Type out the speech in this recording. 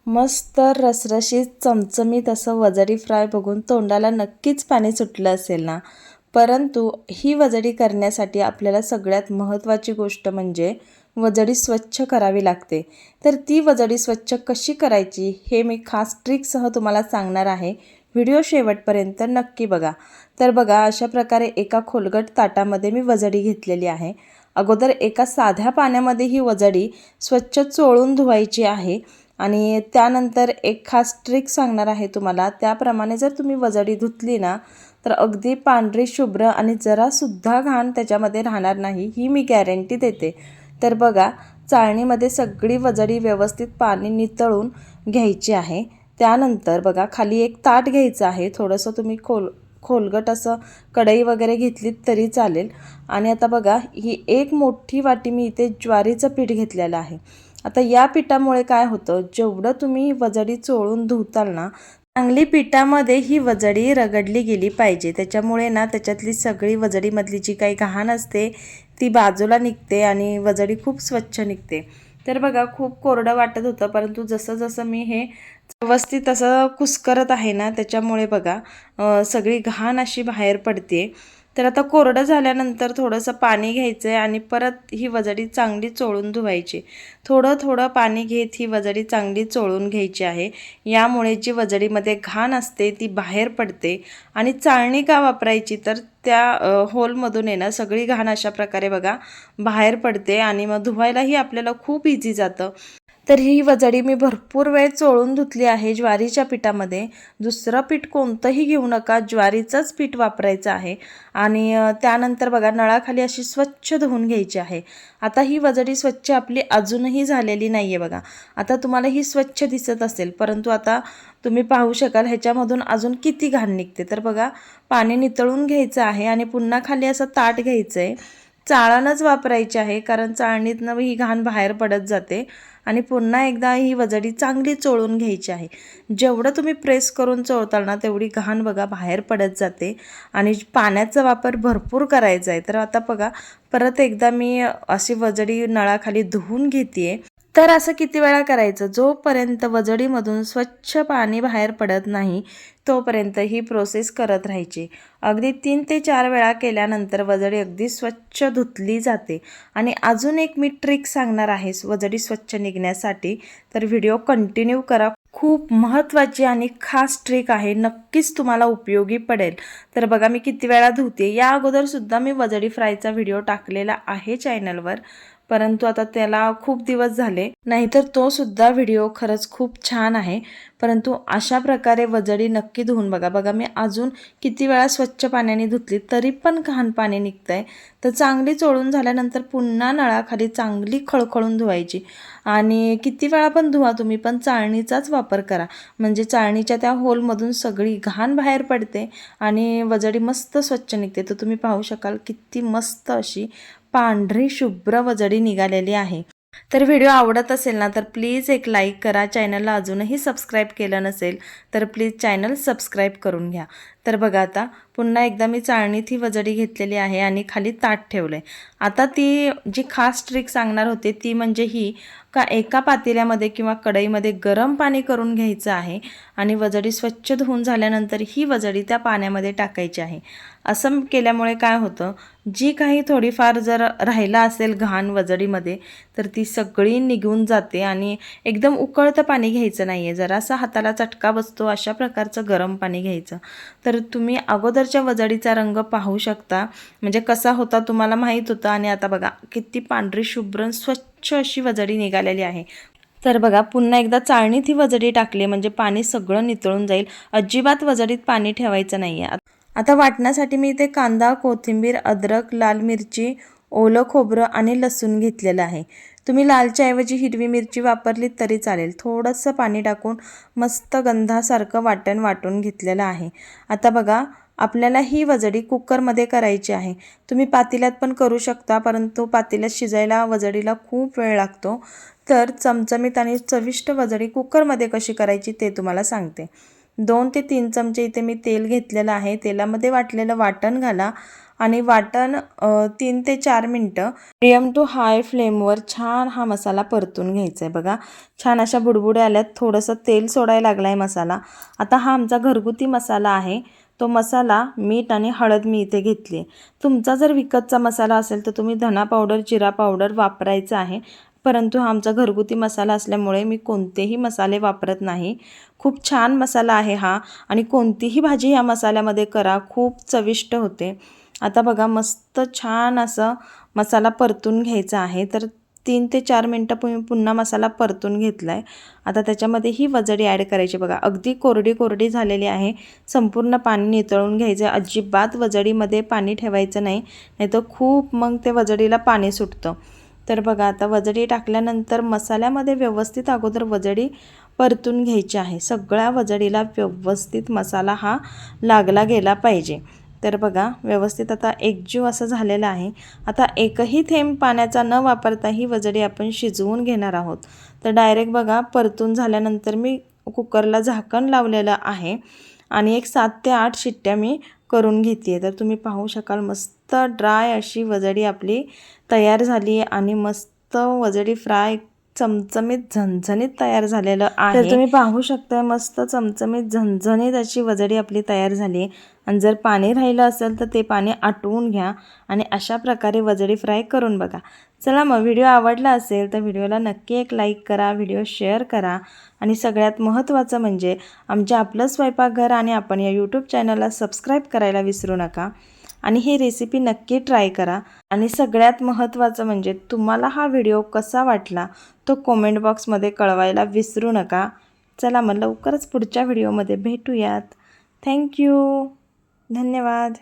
मस्त रसरशीत चमचमीत असं वजडी फ्राय बघून तोंडाला नक्कीच पाणी सुटलं असेल ना. परंतु ही वजडी करण्यासाठी आपल्याला सगळ्यात महत्त्वाची गोष्ट म्हणजे वजडी स्वच्छ करावी लागते. तर ती वजडी स्वच्छ कशी करायची हे मी खास ट्रिकसह तुम्हाला सांगणार आहे. व्हिडिओ शेवटपर्यंत नक्की बघा. तर बघा, अशा प्रकारे एका खोलगट ताटामध्ये मी वजडी घेतलेली आहे. अगोदर एका साध्या पाण्यामध्ये ही वजडी स्वच्छ चोळून धुवायची आहे. आणि त्यानंतर एक खास ट्रिक सांगणार आहे तुम्हाला. त्याप्रमाणे जर तुम्ही वजडी धुतली ना, तर अगदी पांढरी शुभ्र आणि जरासुद्धा घाण त्याच्यामध्ये राहणार नाही, ही मी गॅरंटी देते. तर बघा, चाळणीमध्ये सगळी वजडी व्यवस्थित पाणी नितळून घ्यायची आहे. त्यानंतर बघा, खाली एक ताट घ्यायचं आहे. थोडंसं तुम्ही खोलगट असं कढई वगैरे घेतलीत तरी चालेल. आणि आता बघा, ही एक मोठी वाटी मी इथे ज्वारीचं पीठ घेतलेलं आहे. आता या पिठामुळे काय होतं, जेवढं तुम्ही वजडी चोळून धुताल ना, चांगली पिठामध्ये ही वजडी रगडली गेली पाहिजे. त्याच्यामुळे ना त्याच्यातली सगळी वजडीमधली जी काही घाण असते ती बाजूला निघते आणि वजडी खूप स्वच्छ निघते. तर बघा, खूप कोरडं वाटत होतं, परंतु जसं जसं मी हे व्यवस्थित असं कुस्करत आहे ना, त्याच्यामुळे बघा सगळी घाण अशी बाहेर पडते. तर आता कोरडं झाल्यानंतर थोडंसं पाणी घ्यायचं आहे आणि परत ही वजडी चांगली चोळून धुवायची. थोडं थोडं पाणी घेत ही वजडी चांगली चोळून घ्यायची आहे. यामुळे जी वजडीमध्ये घाण असते ती बाहेर पडते. आणि चाळणी का वापरायची, तर त्या होलमधून आहे ना सगळी घाण अशा प्रकारे बघा बाहेर पडते आणि मग धुवायलाही आपल्याला खूप इझी जातं. तर ही वजडी मी भरपूर वेळ चोळून धुतली आहे ज्वारीच्या पिठामध्ये. दुसरं पीठ कोणतंही घेऊ नका, ज्वारीचंच पीठ वापरायचं आहे. आणि त्यानंतर बघा, नळाखाली अशी स्वच्छ धुवून घ्यायची आहे. आता ही वजडी स्वच्छ आपली अजूनही झालेली नाही आहे बघा. आता तुम्हाला ही स्वच्छ दिसत असेल, परंतु आता तुम्ही पाहू शकाल ह्याच्यामधून अजून किती घाण निघते. तर बघा, पाणी नितळून घ्यायचं आहे आणि पुन्हा खाली असं ताट घ्यायचं आहे. चाळणच वापरायची आहे, कारण चाळणीतनं ही घाण बाहेर पडत जाते. आणि पुन्हा एकदा ही वजडी चांगली चोळून घ्यायची आहे. जेवढं तुम्ही प्रेस करून चोळताल ना, तेवढी घाण बघा बाहेर पडत जाते. आणि पाण्याचा वापर भरपूर करायचा आहे. तर आता बघा, परत एकदा मी अशी वजडी नळाखाली धुवून घेते. तर असं किती वेळा करायचं, जोपर्यंत वजडीमधून स्वच्छ पाणी बाहेर पडत नाही तोपर्यंत ही प्रोसेस करत राहायची. अगदी 3 ते 4 वेळा केल्यानंतर वजडी अगदी स्वच्छ धुतली जाते. आणि अजून एक मी ट्रिक सांगणार आहे वजडी स्वच्छ निघण्यासाठी, तर व्हिडिओ कंटिन्यू करा. खूप महत्त्वाची आणि खास ट्रिक आहे, नक्कीच तुम्हाला उपयोगी पडेल. तर बघा, मी किती वेळा धुते. या अगोदरसुद्धा मी वजडी फ्रायचा व्हिडिओ टाकलेला आहे चॅनलवर, परंतु आता त्याला खूप दिवस झाले, नाहीतर तो सुद्धा व्हिडिओ खरंच खूप छान आहे. परंतु अशा प्रकारे वजडी नक्की धुवून बघा. बघा, मी अजून किती वेळा स्वच्छ पाण्याने धुतली तरी पण घाण पाणी निघतंय. तर चांगली चोळून झाल्यानंतर पुन्हा नळाखाली चांगली खळखळून धुवायची. आणि किती वेळा पण धुवा तुम्ही, पण चाळणीचाच वापर करा. म्हणजे चाळणीच्या त्या होलमधून सगळी घाण बाहेर पडते आणि वजडी मस्त स्वच्छ निघते. तर तुम्ही पाहू शकाल किती मस्त अशी पांढरी शुभ्र वजडी निघालेली आहे. तर व्हिडिओ आवडत असेल ना, तर प्लीज एक लाईक करा. चॅनलला अजूनही सबस्क्राईब केलं नसेल तर प्लीज चॅनल सबस्क्राईब करून घ्या. तर बघा, आता पुन्हा एकदा मी चाळणीत ही वजडी घेतलेली आहे आणि खाली ताट ठेवलं आहे. आता ती जी खास ट्रिक सांगणार होते ती म्हणजे ही, का एका पातेल्यामध्ये किंवा कढईमध्ये गरम पाणी करून घ्यायचं आहे आणि वजडी स्वच्छ धुवून झाल्यानंतर ही वजडी त्या पाण्यामध्ये टाकायची आहे. असं केल्यामुळे काय होतं, जी काही थोडीफार जर राहिला असेल घाण वजडीमध्ये तर ती सगळी निघून जाते. आणि एकदम उकळतं पाणी घ्यायचं नाही आहे, जरासा हाताला चटका बसतो अशा प्रकारचं गरम पाणी घ्यायचं. तर तुम्ही अगोदरच्या वजडीचा रंग पाहू शकता, म्हणजे कसा होता तुम्हाला माहीत होता. आणि आता बघा, किती पांढरी शुभ्र स्वच्छ अशी वजडी निघालेली आहे. तर बघा, पुन्हा एकदा चाळणीत ही वजडी टाकली म्हणजे पाणी सगळं नितळून जाईल. अजिबात वजडीत पाणी ठेवायचं नाही आहे. आता वाटण्यासाठी मी इथे कांदा, कोथिंबीर, अद्रक, लाल मिरची, ओलं खोबरं आणि लसूण घेतलेलं आहे. तुम्ही लालच्या ऐवजी हिरवी मिरची वापरली तरी चालेल. थोडंसं पाणी टाकून मस्त गंधासारखं वाटण वाटून घेतलेलं आहे. आता बघा, आपल्याला ही वजडी कुकरमध्ये करायची आहे. तुम्ही पातेल्यात पण करू शकता, परंतु पातेल्यात शिजायला वजडीला खूप वेळ लागतो. तर चमचमीत आणि चविष्ट वजडी कुकरमध्ये कशी करायची ते तुम्हाला सांगते. 2 ते 3 चमचे इथे मी तेल घेतलेलं आहे. तेलामध्ये वाटलेलं वाटण घाला आणि वाटण 3 ते 4 मिनटं मीडियम टू हाय फ्लेमवर छान हा मसाला परतून घ्यायचा आहे. बघा छान अशा बुडबुडे आल्यात, थोडंसं तेल सोडायला लागला आहे मसाला. आता हा आमचा घरगुती मसाला आहे. तो मसाला, मीठ आणि हळद मी इथे घेतली. तुमचा जर विकतचा मसाला असेल तर तुम्ही धना पावडर, जिरा पावडर वापरायचं आहे. परंतु हा आमचा घरगुती मसाला असल्यामुळे मी कोणतेही मसाले वापरत नाही. खूप छान मसाला आहे हा आणि कोणतीही भाजी ह्या मसाल्यामध्ये करा, खूप चविष्ट होते. आता बघा मस्त छान असं मसाला परतून घ्यायचा आहे. तर 3 ते 4 मिनटं पुन्हा मसाला परतून घेतला आहे. आता त्याच्यामध्ये ही वजडी ॲड करायची. बघा अगदी कोरडी कोरडी झालेली आहे. संपूर्ण पाणी नितळून घ्यायचं. अजिबात वजडीमध्ये पाणी ठेवायचं नाही, नाहीतर खूप मग ते वजडीला पाणी सुटतं. तर बघा आता वजडी टाकल्यानंतर मसाल्यामध्ये व्यवस्थित अगोदर वजडी परतून घ्यायची आहे. सगळ्या वजडीला व्यवस्थित मसाला हा लागला गेला पाहिजे. तर बघा व्यवस्थित आता एकजीव असं झालेलं आहे. आता एकही थेंब पाण्याचा न वापरता ही वजडी आपण शिजवून घेणार आहोत. तर डायरेक्ट बघा परतून झाल्यानंतर मी कुकरला झाकण लावलेलं आहे आणि एक 7 ते 8 शिट्ट्या मी करून घेते. तर तुम्ही पाहू शकाल मस्त ड्राय अशी वजडी आपली तयार झाली आहे आणि मस्त वजडी फ्राय चमचमीत झणझणीत तयार झालेलं आहे. तर तुम्ही पाहू शकता मस्त चमचमीत झणझणीत अशी वजडी आपली तयार झाली आहे. आणि जर पाणी राहिलं असेल तर ते पाणी आटवून घ्या आणि अशा प्रकारे वजडी फ्राय करून बघा. चला मग व्हिडिओ आवडला असेल तर व्हिडिओला नक्की एक लाईक करा, व्हिडिओ शेअर करा आणि सगळ्यात महत्त्वाचं म्हणजे आमच्या आपलं स्वयंपाकघर आणि आपण या यूट्यूब चॅनलला सबस्क्राईब करायला विसरू नका. आणि ही रेसिपी नक्की ट्राय करा. आणि सगळ्यात महत्त्वाचं म्हणजे तुम्हाला हा व्हिडिओ कसा वाटला तो कमेंट बॉक्समध्ये कळवायला विसरू नका. चला मग लवकरच पुढच्या व्हिडिओमध्ये भेटूयात. थँक्यू. धन्यवाद.